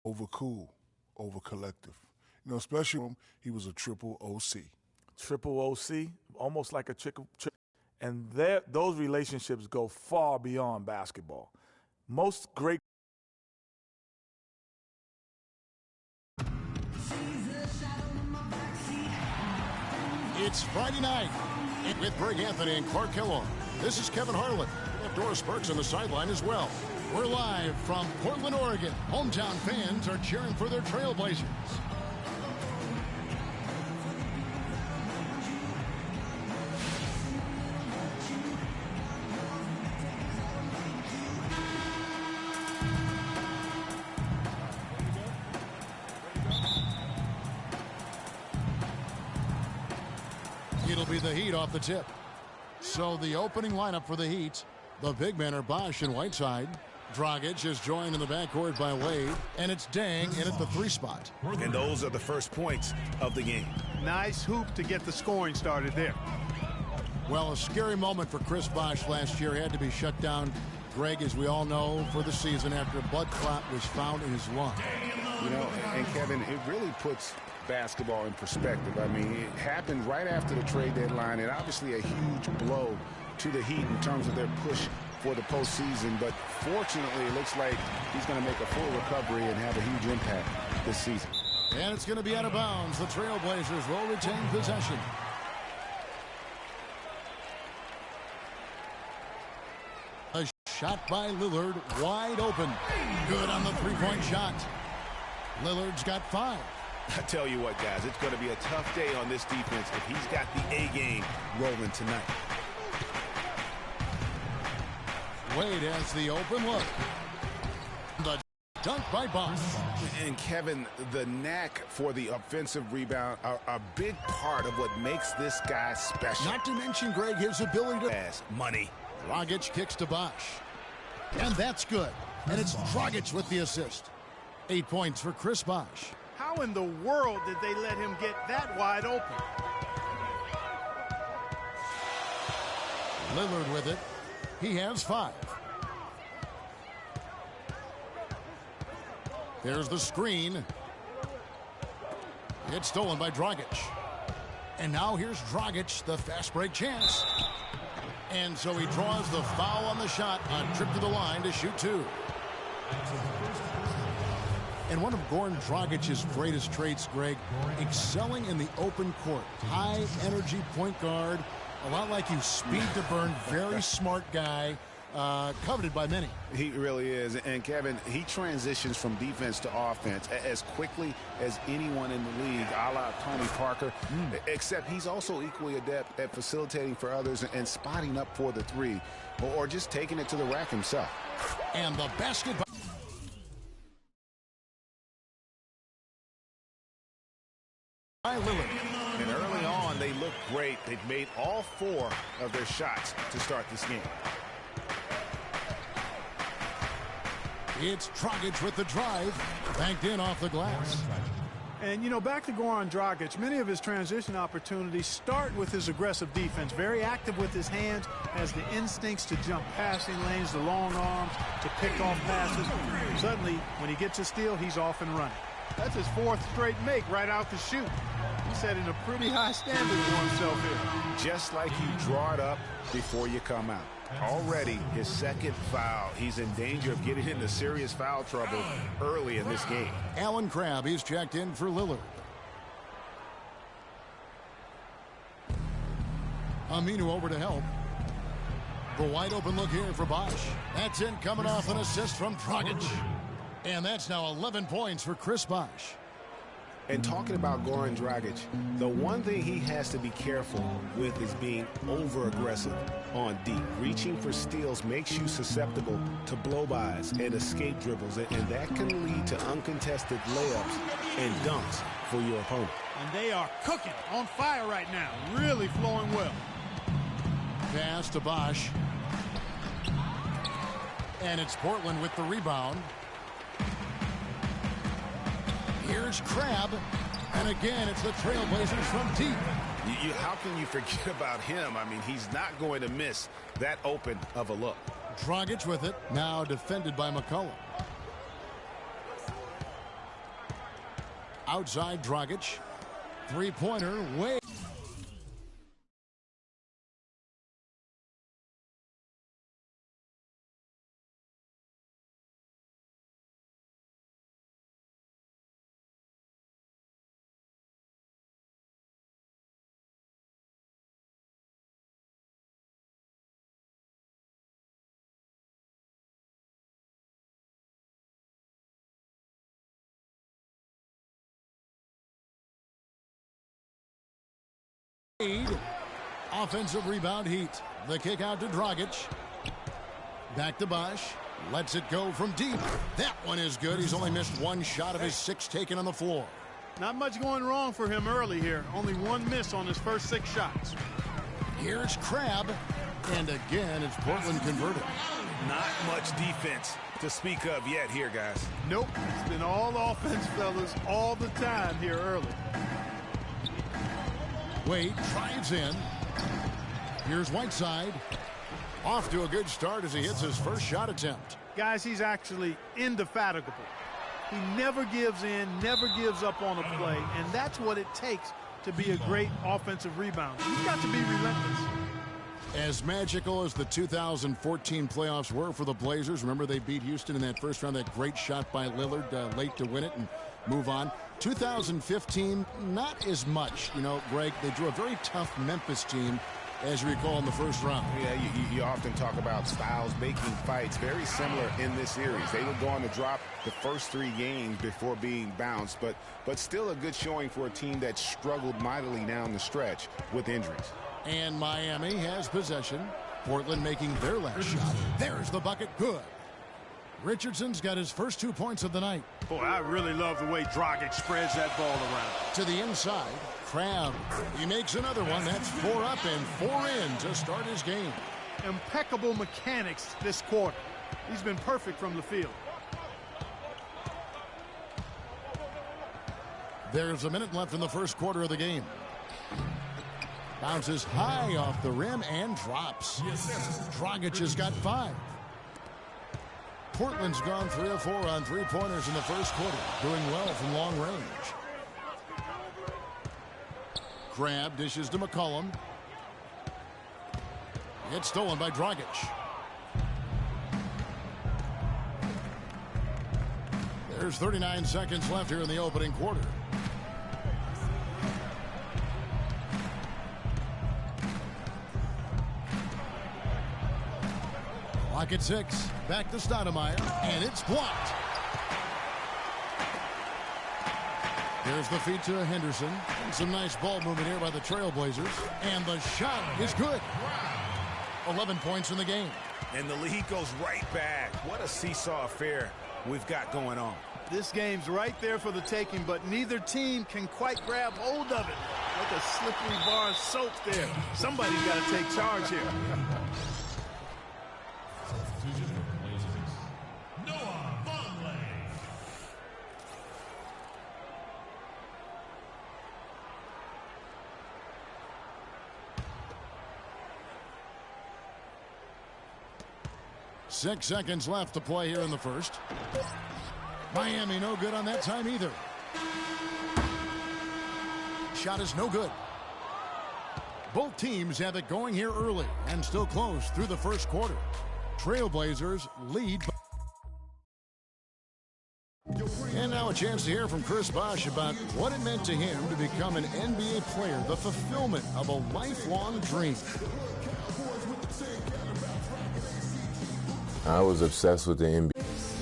over cool, over collective. You know, especially when he was a triple OC. Triple OC, almost like a triple. And those relationships go far beyond basketball. Most great. It's Friday night with Greg Anthony and Clark Kellogg. This is Kevin Harlan. Doris Burks on the sideline as well. We're live from Portland, Oregon. Hometown fans are cheering for their Trailblazers. It'll be the Heat off the tip. So the opening lineup for the Heat, the big men are Bosh and Whiteside. Dragic is joined in the backcourt by Wade, and it's Dang in at the 3 spot. And those are the first points of the game. Nice hoop to get the scoring started there. Well, a scary moment for Chris Bosh last year. He had to be shut down, Greg, as we all know, for the season after a blood clot was found in his lung. You know, and Kevin, it really puts basketball in perspective. I mean, it happened right after the trade deadline, and obviously a huge blow to the Heat in terms of their push for the postseason. But fortunately, it looks like he's going to make a full recovery and have a huge impact this season. And it's going to be out of bounds. The Trailblazers will retain possession. A shot by Lillard, wide open. Good on the three-point shot. Lillard's got 5. I tell you what, guys, it's going to be a tough day on this defense if he's got the A game rolling tonight. Wade has the open look. The dunk by Bosh. And Kevin, the knack for the offensive rebound are a big part of what makes this guy special. Not to mention, Greg, his ability to pass money. Dragic kicks to Bosh. And that's good. And it's Dragic with the assist. 8 points for Chris Bosh. How in the world did they let him get that wide open? Lillard with it. He has 5. There's the screen. It's stolen by Dragic. And now here's Dragic, the fast break chance. And so he draws the foul on the shot, a trip to the line to shoot 2. And one of Goran Dragic's greatest traits, Greg, excelling in the open court. High energy point guard, a lot like you, speed to burn, very smart guy, coveted by many. He really is. And Kevin, he transitions from defense to offense as quickly as anyone in the league, a la Tony Parker, except he's also equally adept at facilitating for others and spotting up for the 3, or just taking it to the rack himself. And the basketball. Lillard. And early on, they look great. They've made all 4 of their shots to start this game. It's Dragic with the drive. Banked in off the glass. And, you know, back to Goran Dragic, many of his transition opportunities start with his aggressive defense. Very active with his hands, has the instincts to jump passing lanes, the long arms, to pick off passes. Suddenly, when he gets a steal, he's off and running. That's his 4th straight make right out the chute. He's setting a pretty high standard for himself here. Just like you draw it up before you come out. Already his 2nd foul. He's in danger of getting into serious foul trouble early in this game. Alan Crabb, he's checked in for Lillard. Aminu over to help. The wide open look here for Bosh. That's in, coming off an assist from Dragic. And that's now 11 points for Chris Bosh. And talking about Goran Dragic, the one thing he has to be careful with is being over-aggressive on deep. Reaching for steals makes you susceptible to blow-bys and escape dribbles, and that can lead to uncontested layups and dunks for your opponent. And they are cooking, on fire right now, really flowing well. Pass to Bosh. And it's Portland with the rebound. Here's Crabb, and again, it's the Trailblazers from deep. How can you forget about him? I mean, he's not going to miss that open of a look. Dragic with it, now defended by McCollum. Outside Dragic. Three-pointer way. Offensive rebound Heat. The kick out to Dragic. Back to Bosch. Lets it go from deep. That one is good. He's only missed one shot of his 6 taken on the floor. Not much going wrong for him early here. Only one miss on his first 6 shots. Here's Crabbe. And again, it's Portland converted. Not much defense to speak of yet here, guys. Nope. It's been all offense, fellas, all the time here early. Wade drives in. Here's Whiteside. Off to a good start as he hits his first shot attempt. Guys, he's actually indefatigable. He never gives in, never gives up on a play, and that's what it takes to be a great offensive rebounder. You've got to be relentless. As magical as the 2014 playoffs were for the Blazers, remember they beat Houston in that first round, that great shot by Lillard late to win it and move on. 2015, not as much. You know, Greg, they drew a very tough Memphis team, as you recall, in the first round. Yeah, you often talk about styles making fights. Very similar in this series. They would go on to drop the first 3 games before being bounced, but still a good showing for a team that struggled mightily down the stretch with injuries. And Miami has possession. Portland making their last shot. There's the bucket. Good. Richardson's got his first 2 points of the night. Boy, I really love the way Dragic spreads that ball around. To the inside, Crabbe. He makes another one. That's 4 up and 4 in to start his game. Impeccable mechanics this quarter. He's been perfect from the field. There's a minute left in the first quarter of the game. Bounces high off the rim and drops. Dragic has got 5. Portland's gone 3 of 4 on 3-pointers in the first quarter, doing well from long range. Crabbe dishes to McCollum. It's stolen by Dragic. There's 39 seconds left here in the opening quarter. Clock at 6. Back to Stoudemire, and it's blocked. There's the feed to Henderson. And some nice ball movement here by the Trailblazers. And the shot is good. 11 points in the game. And the lead goes right back. What a seesaw affair we've got going on. This game's right there for the taking, but neither team can quite grab hold of it. Like a slippery bar of soap there. Somebody's got to take charge here. Six seconds left to play here in the first. Miami no good on that time either. Shot is no good. Both teams have it going here early and still close through the first quarter. Trailblazers lead. And now a chance to hear from Chris Bosh about what it meant to him to become an NBA player, the fulfillment of a lifelong dream. I was obsessed with the NBA.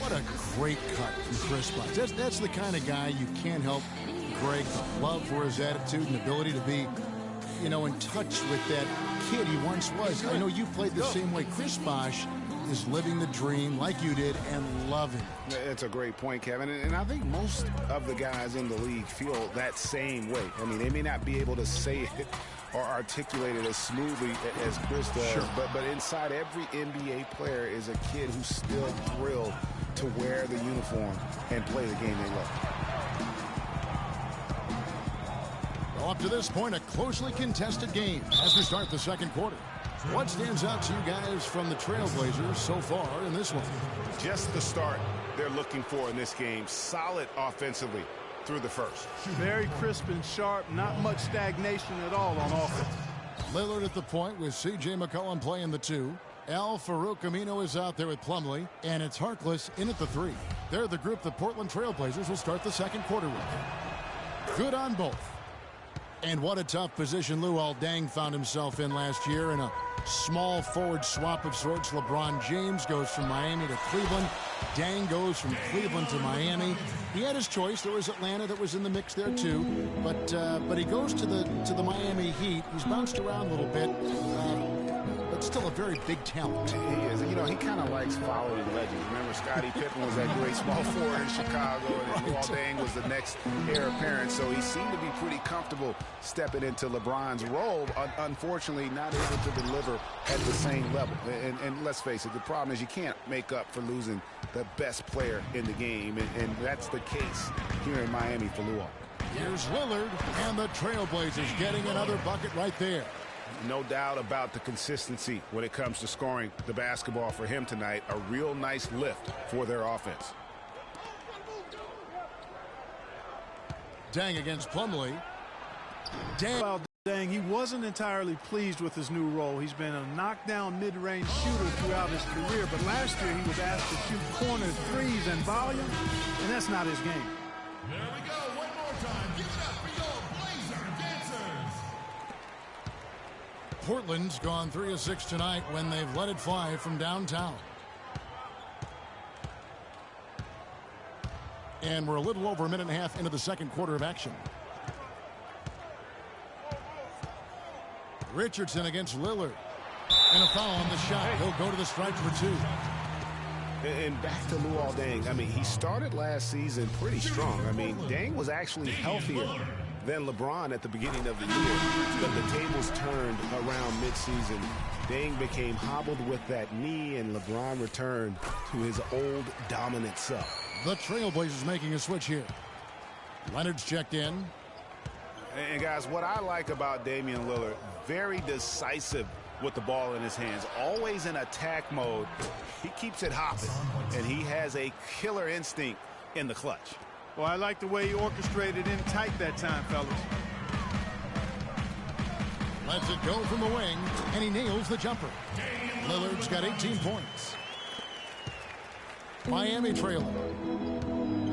What a great cut from Chris Bosh. That's the kind of guy you can't help, Greg, love for his attitude and ability to be, you know, in touch with that kid he once was. I know you played the same way. Chris Bosh is living the dream like you did and loving it. That's a great point, Kevin. And I think most of the guys in the league feel that same way. I mean, they may not be able to say it or articulate it as smoothly as Chris does, sure. but inside every NBA player is a kid who's still thrilled to wear the uniform and play the game they love. Well, up to this point, a closely contested game as we start the second quarter. What stands out to you guys from the Trailblazers so far in this one? Just the start they're looking for in this game. Solid offensively. through the first. Very crisp and sharp, not much stagnation at all on offense. Lillard at the point with C.J. McCollum playing the 2. Al Farouk Amino is out there with Plumlee, and it's Harkless in at the 3. They're the group the Portland Trailblazers will start the second quarter with. Good on both. And what a tough position Luol Deng found himself in last year in a small forward swap of sorts. LeBron James goes from Miami to Cleveland. Deng goes from Cleveland to Miami. He had his choice. There was Atlanta that was in the mix there too, but he goes to the Miami Heat. He's bounced around a little bit, but still a very big talent. He is. You know, he kind of likes following legends. Remember, Scottie Pippen was that great small forward in Chicago, and Luol Deng was the next heir apparent. So he seemed to be pretty comfortable stepping into LeBron's role. Unfortunately, not able to deliver at the same level. And let's face it, the problem is you can't make up for losing the best player in the game, and that's the case here in Miami for Luol. Here's Lillard, and the Trailblazers getting another bucket right there. No doubt about the consistency when it comes to scoring the basketball for him tonight. A real nice lift for their offense. Deng against Plumlee. Deng, he wasn't entirely pleased with his new role. He's been a knockdown mid-range shooter throughout his career, but last year he was asked to shoot corner threes and volume, and that's not his game. There we go. One more time. Give it up for your Blazer dancers. Portland's gone 3 of 6 tonight when they've let it fly from downtown. And we're a little over a minute and a half into the second quarter of action. Richardson against Lillard. And a foul on the shot. He'll go to the stripe for 2. And back to Luol Deng. I mean, he started last season pretty strong. I mean, Deng was actually healthier than LeBron at the beginning of the year. But the tables turned around midseason. Deng became hobbled with that knee, and LeBron returned to his old dominant self. The Trailblazers making a switch here. Leonard's checked in. And guys, what I like about Damian Lillard, very decisive with the ball in his hands, always in attack mode. He keeps it hopping, and he has a killer instinct in the clutch. Well, I like the way he orchestrated in tight that time, fellas. Lets it go from the wing, and he nails the jumper. Lillard's got 18 points. Miami trailing.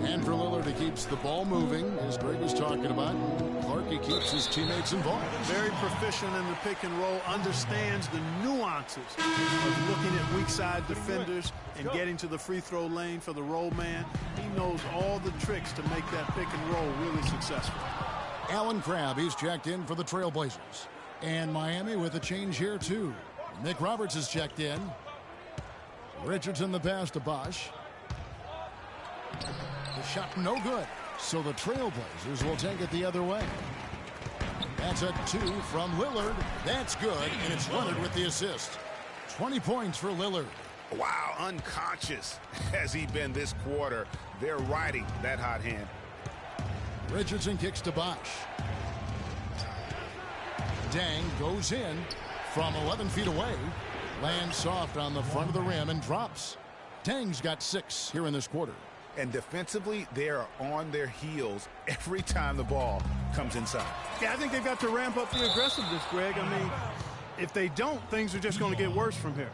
And for Lillard, he keeps the ball moving, as Greg was talking about. Clarkie keeps his teammates involved. Very proficient in the pick and roll, understands the nuances of looking at weak side defenders and getting to the free throw lane for the roll man. He knows all the tricks to make that pick and roll really successful. Alan Crabb, he's checked in for the Trailblazers. And Miami with a change here, too. Nick Roberts is checked in. Richardson the pass to Bosch. The shot no good. So the Trailblazers will take it the other way. That's a 2 from Lillard. That's good, and it's Leonard with the assist. 20 points for Lillard. Wow, unconscious has he been this quarter. They're riding that hot hand. Richardson kicks to Bosch. Deng goes in from 11 feet away. Lands soft on the front of the rim and drops. Deng's got 6 here in this quarter. And defensively, they are on their heels every time the ball comes inside. Yeah, I think they've got to ramp up the aggressiveness, Greg. I mean, if they don't, things are just going to get worse from here.